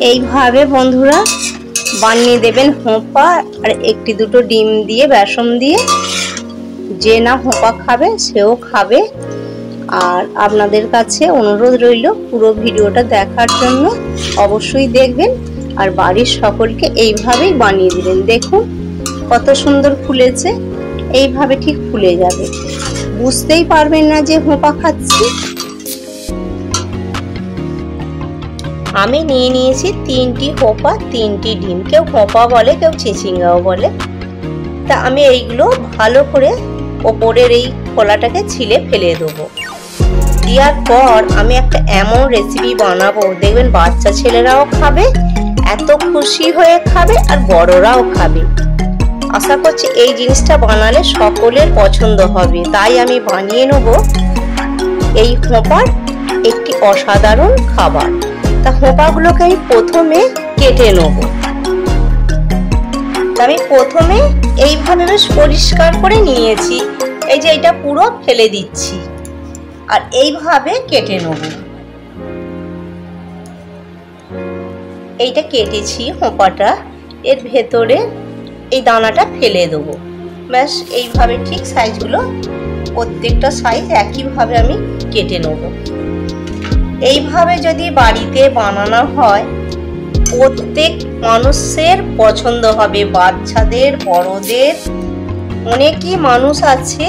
এইভাবে বন্ধুরা বানিয়ে দেবেন হোঁপা। আর একটি দুটো ডিম দিয়ে বেসন দিয়ে, যে না হোঁপা খাবে সেও খাবে। আর আপনাদের কাছে অনুরোধ রইল পুরো ভিডিওটা দেখার জন্য, অবশ্যই দেখবেন আর বাড়ির সকলকে এইভাবেই বানিয়ে দিবেন। দেখুন কত সুন্দর ফুলেছে, এইভাবে ঠিক ফুলে যাবে, বুঝতেই পারবেন না যে হোঁপা খাচ্ছি। আমি নিয়ে নিয়েছি 3টি হোঁপা, 3টি ডিম। কেউ হোঁপা বলে, কেউ চিচিঙ্গাও বলে। তা আমি এইগুলো ভালো করে ওপরের এই খোলাটাকে ছিলে ফেলে দেবো। দেওয়ার পর আমি একটা এমন রেসিপি বানাবো, দেখবেন বাচ্চা ছেলেরাও খাবে, এত খুশি হয়ে খাবে, আর বড়রাও খাবে। আশা করছি এই জিনিসটা বানালে সকলের পছন্দ হবে। তাই আমি বানিয়ে নেব এই হোঁপার একটি অসাধারণ খাবার। তা হোঁপাগুলোকে আমি প্রথমে কেটে নেব। আমি প্রথমে এইভাবে বেশ পরিষ্কার করে নিয়েছি। এই যে এটা পুরো ফেলে দিচ্ছি, আর এইভাবে কেটে নেব। এইটা কেটেছি হোঁপাটা, এর ভেতরে এই দানাটা ফেলে দেবো। ব্যাস এইভাবে ঠিক সাইজগুলো, প্রত্যেকটা সাইজ একইভাবে আমি কেটে নেব। এইভাবে যদি বাড়িতে বানানো হয় প্রত্যেক মানুষের পছন্দ হবে, বাচ্চাদের, বড়দের। অনেকই মানুষ আছে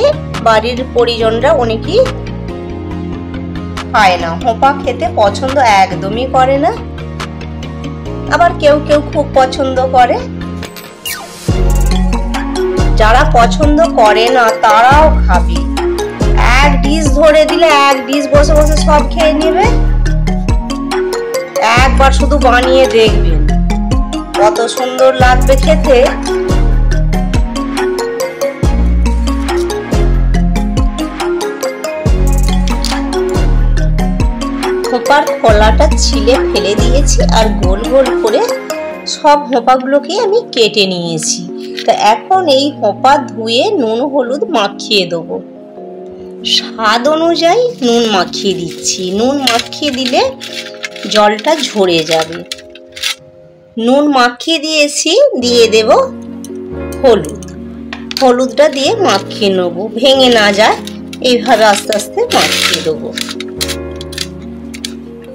বাড়ির পরিজনরা অনেকেই খায় না, হোঁপা খেতে পছন্দ একদমই করে না। আবার কেউ কেউ খুব পছন্দ করে। যারা পছন্দ করে না তারাও খাবে। এক ডিশ ধরে দিলে এক ডিশ বসে বসে সব খেয়ে নেবে। একবার শুধু বানিয়ে দেখবেন কত সুন্দর লাগবে খেতে। হোঁপার খোলাটা ছিলে ফেলে দিয়েছি, আর গোল গোল করে সব হোঁপাগুলোকে আমি কেটে নিয়েছি। তা এখন এই হোঁপা ধুয়ে নুন হলুদ মাখিয়ে দেবো। স্বাদ অনুযায়ী নুন মাখিয়ে দিচ্ছি। নুন মাখিয়ে দিলে জলটা ঝরে যাবে। নুন মাখিয়ে দিয়েছি, দিয়ে দেব হলুদ। হলুদটা দিয়ে মাখিয়ে নেব, ভেঙে না যায় এইভাবে আস্তে আস্তে মাখিয়ে দেবো।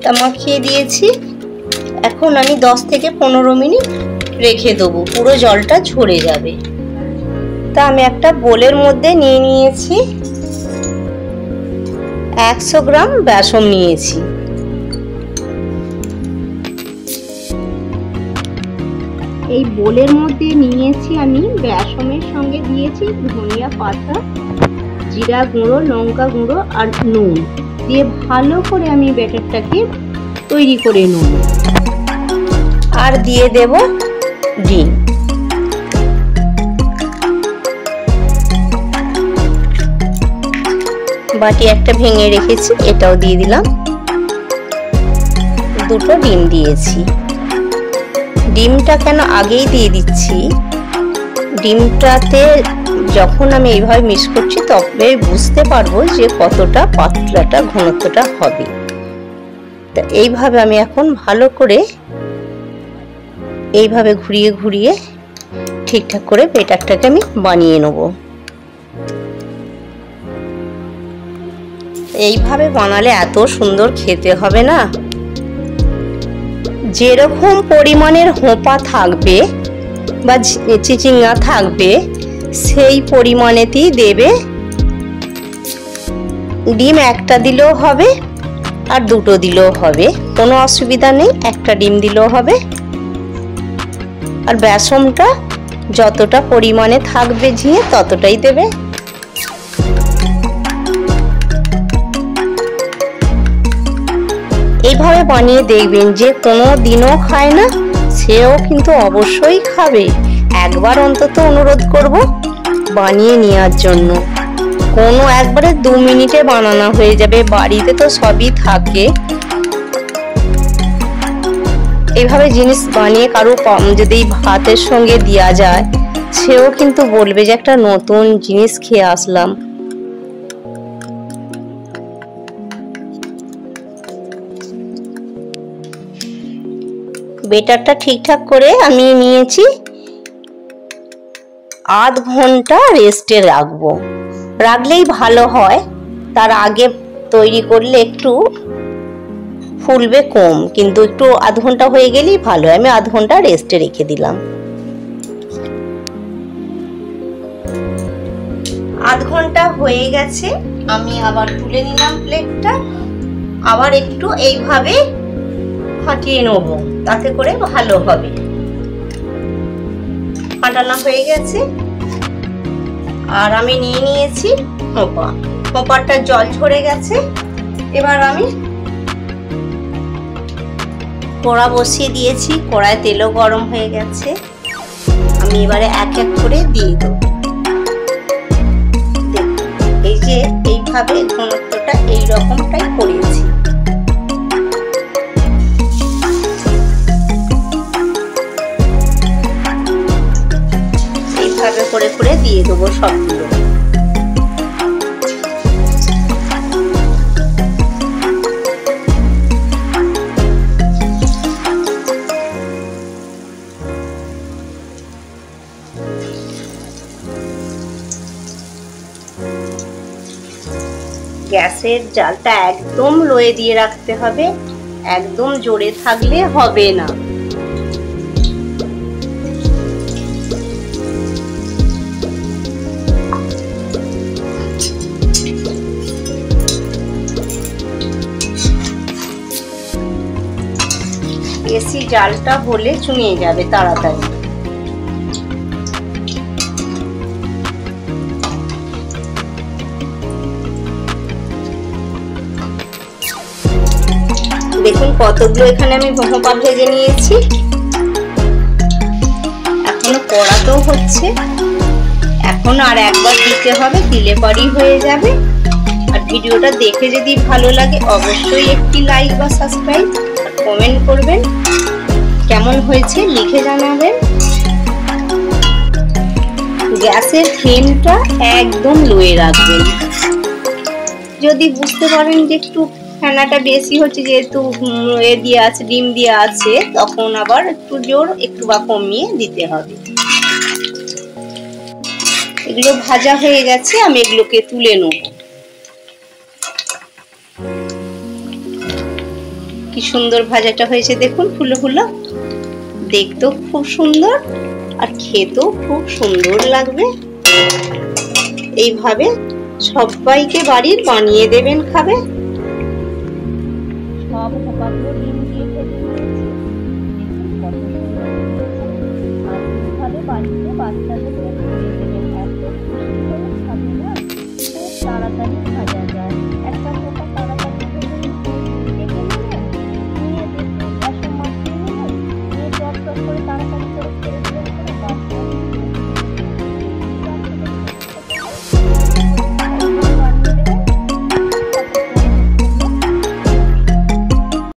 তা মাখিয়ে দিয়েছি, এখন আমি 10 থেকে 15 মিনিট রেখে দেবো, পুরো জলটা ঝরে যাবে। তা আমি একটা বোলের মধ্যে নিয়ে নিয়েছি 100 গ্রাম বেসন নিয়েছি। এই বোলের মধ্যে নিয়েছি আমি বেসনের সঙ্গে দিয়েছি ধনিয়া পাতা, জিরা গুঁড়ো, লঙ্কা গুঁড়ো আর নুন দিয়ে ভালো করে আমি ব্যাটারটাকে তৈরি করে নেব। আর দিয়ে দেব ডিম। বাটি একটা ভেঙে রেখেছি, এটাও দিয়ে দিলাম। দুটো ডিম দিয়েছি। ডিমটা কেন আগেই দিয়ে দিচ্ছি, ডিমটাতে যখন আমি এইভাবে মিক্স করছি তবে বুঝতে পারবো যে কতটা পাতলাটা ঘনত্বটা হবে। তা এইভাবে আমি এখন ভালো করে এইভাবে ঘুরিয়ে ঘুরিয়ে ঠিকঠাক করে ব্যাটারটাকে আমি বানিয়ে নেব। এইভাবে বানালে এত সুন্দর খেতে হবে না। যেরকম পরিমাণের হোঁপা থাকবে বা চিচিঙ্গা থাকবে সেই পরিমাণেতেই দেবে। ডিম একটা দিলেও হবে আর দুটো দিলেও হবে, কোনো অসুবিধা নেই। একটা ডিম দিলেও হবে। আর বেসনটা যতটা পরিমাণে থাকবে ঝিয়ে ততটাই দেবে। এইভাবে বানিয়ে দেখবেন, যে কোনো দিনও খায় না সেও কিন্তু অবশ্যই খাবে। একবার অন্তত অনুরোধ করব বানিয়ে নেওয়ার জন্য। কোনো একবারে 2 মিনিটে বানানো হয়ে যাবে, বাড়িতে তো সবই থাকে। এইভাবে জিনিস বানিয়ে কারো যদি ভাতের সঙ্গে দেওয়া যায় সেও কিন্তু বলবে যে একটা নতুন জিনিস খেয়ে আসলাম। বেটারটা ঠিকঠাক করে আমি নিয়েছি, আধ ঘন্টা রেস্টে রাখবো, রাখলেই ভালো হয়। তার আগে তৈরি করলে একটু ফুলবে কম, কিন্তু একটু আধ ঘন্টা হয়ে গেলেই ভালো। আমি আধ ঘন্টা রেস্টে রেখে দিলাম। আধ ঘন্টা হয়ে গেছে, আমি আবার তুলে নিলাম প্লেটটা। আবার একটু এইভাবে ফাটিয়ে নেব, তাতে করে ভালো হবে। ফাটানো হয়ে গেছে। আর আমি নিয়ে নিয়েছি হোঁপা, হোঁপারটা জল ঝরে গেছে। এবার আমি কড়া বসিয়ে দিয়েছি, কড়ায় তেলও গরম হয়ে গেছে। আমি এবারে এক এক করে দিয়ে দেবো। এই যে এইভাবে ঘনত্বটা এইরকমটাই করেছি। এইভাবে করে করে দিয়ে দেবো সবগুলো। গ্যাসের জালটা একদম লোয়ে দিয়ে রাখতে হবে, একদম জোরে থাকলে হবে না। বেশি জালটা হলে চুমিয়ে যাবে তাড়াতাড়ি। দেখুন কতগুলো এখানে আমি হোঁপা ভেজে নিয়েছি। এখনো কড়াতেও হচ্ছে, এখন আর একবার দিতে হবে, দিলে পরই হয়ে যাবে। আর ভিডিওটা দেখে যদি ভালো লাগে অবশ্যই একটি লাইক বা সাবস্ক্রাইব আর কমেন্ট করবেন, কেমন হয়েছে লিখে জানাবেন। গ্যাসের ফ্লেমটা একদম লোয়ে রাখবেন। যদি বুঝতে পারেন যে একটু ফেনাটা বেশি হচ্ছে, যেহেতু দিয়ে আছে, ডিম দিয়ে আছে, তখন আবার একটু জোর একটু বা কমিয়ে দিতে হবে। এগুলো ভাজা হয়ে গেছে, আমি এগুলোকে তুলে নেব। কি সুন্দর ভাজাটা হয়েছে দেখুন, ফুলো ফুলো, দেখতেও খুব সুন্দর আর খেতেও খুব সুন্দর লাগবে। এইভাবে সবাইকে বাড়ির বানিয়ে দেবেন, খাবে।